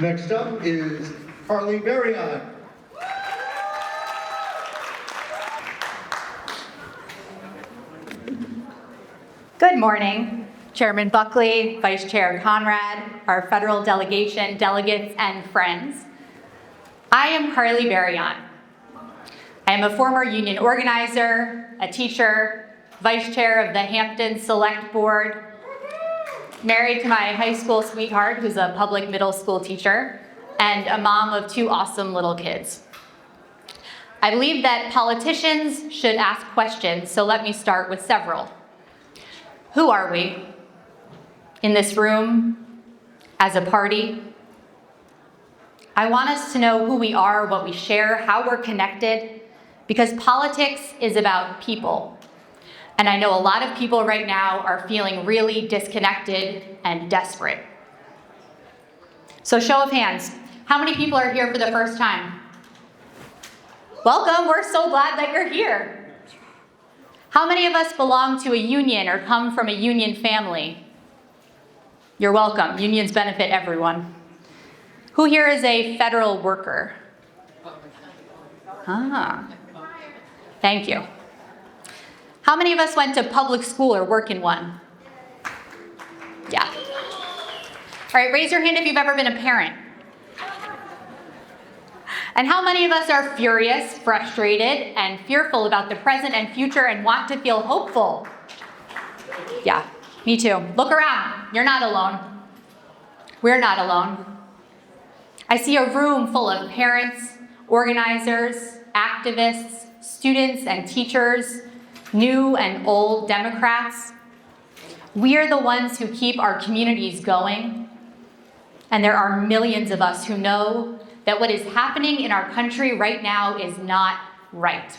Next up is Harley Berryon. Good morning, Chairman Buckley, Vice Chair Conrad, our federal delegation, delegates, and friends. I am Harley Berryon. I am a former union organizer, a teacher, vice chair of the Hampton Select Board, married to my high school sweetheart, who's a public middle school teacher, and a mom of 2 awesome little kids. I believe that politicians should ask questions, so let me start with several. Who are we? In this room? As a party? I want us to know who we are, what we share, how we're connected, because politics is about people. And I know a lot of people right now are feeling really disconnected and desperate. So show of hands, how many people are here for the first time? Welcome, we're so glad that you're here. How many of us belong to a union or come from a union family? You're welcome, unions benefit everyone. Who here is a federal worker? Thank you. How many of us went to public school or work in one? Yeah. All right, raise your hand if you've ever been a parent. And how many of us are furious, frustrated, and fearful about the present and future and want to feel hopeful? Yeah, me too. Look around, you're not alone. We're not alone. I see a room full of parents, organizers, activists, students and teachers, new and old Democrats. We are the ones who keep our communities going. And there are millions of us who know that what is happening in our country right now is not right.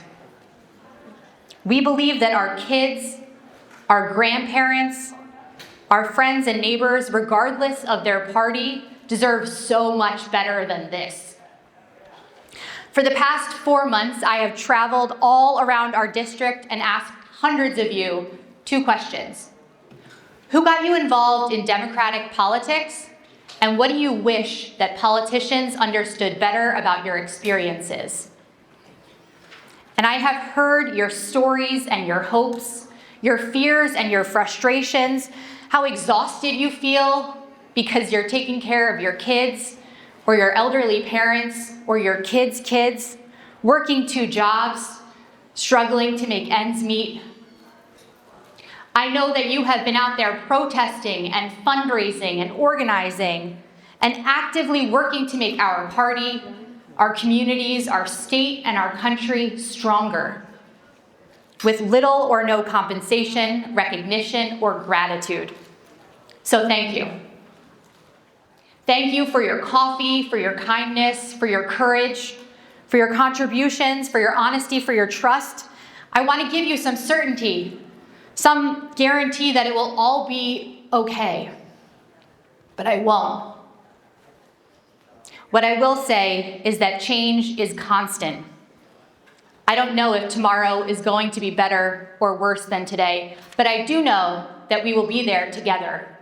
We believe that our kids, our grandparents, our friends and neighbors, regardless of their party, deserve so much better than this. For the past 4 months, I have traveled all around our district and asked hundreds of you 2 questions. Who got you involved in Democratic politics? And what do you wish that politicians understood better about your experiences? And I have heard your stories and your hopes, your fears and your frustrations, how exhausted you feel because you're taking care of your kids or your elderly parents or your kids' kids, working 2 jobs, struggling to make ends meet. I know that you have been out there protesting and fundraising and organizing and actively working to make our party, our communities, our state, and our country stronger, with little or no compensation, recognition, or gratitude. So thank you. Thank you for your coffee, for your kindness, for your courage, for your contributions, for your honesty, for your trust. I want to give you some certainty, some guarantee that it will all be okay, but I won't. What I will say is that change is constant. I don't know if tomorrow is going to be better or worse than today, but I do know that we will be there together.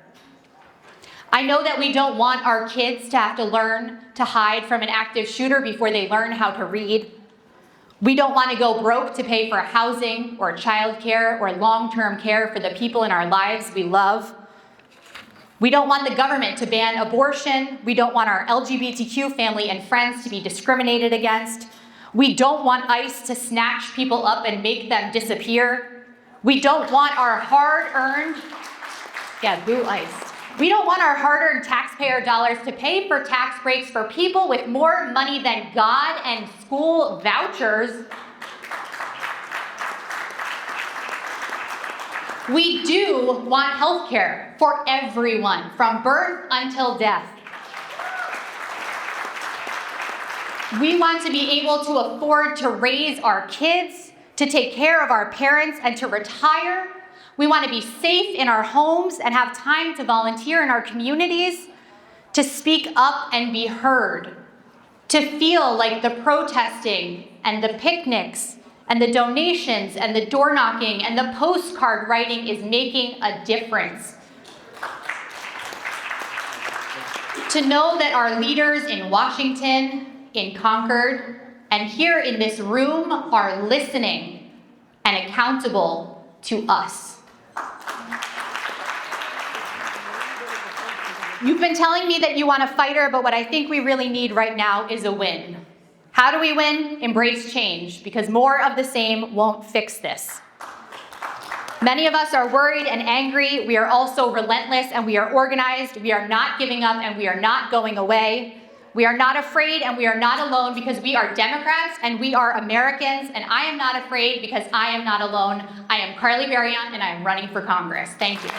I know that we don't want our kids to have to learn to hide from an active shooter before they learn how to read. We don't want to go broke to pay for housing or childcare or long-term care for the people in our lives we love. We don't want the government to ban abortion. We don't want our LGBTQ family and friends to be discriminated against. We don't want ICE to snatch people up and make them disappear. We don't want our hard-earned, boo ICE. We don't want our hard-earned taxpayer dollars to pay for tax breaks for people with more money than God and school vouchers. We do want health care for everyone, from birth until death. We want to be able to afford to raise our kids, to take care of our parents, and to retire. We want to be safe in our homes and have time to volunteer in our communities, to speak up and be heard, to feel like the protesting and the picnics and the donations and the door knocking and the postcard writing is making a difference. To know that our leaders in Washington, in Concord, and here in this room are listening and accountable to us. You've been telling me that you want a fighter, but what I think we really need right now is a win. How do we win? Embrace change, because more of the same won't fix this. Many of us are worried and angry. We are also relentless and we are organized. We are not giving up and we are not going away. We are not afraid and we are not alone because we are Democrats and we are Americans, and I am not afraid because I am not alone. I am Carly Berryon and I am running for Congress. Thank you.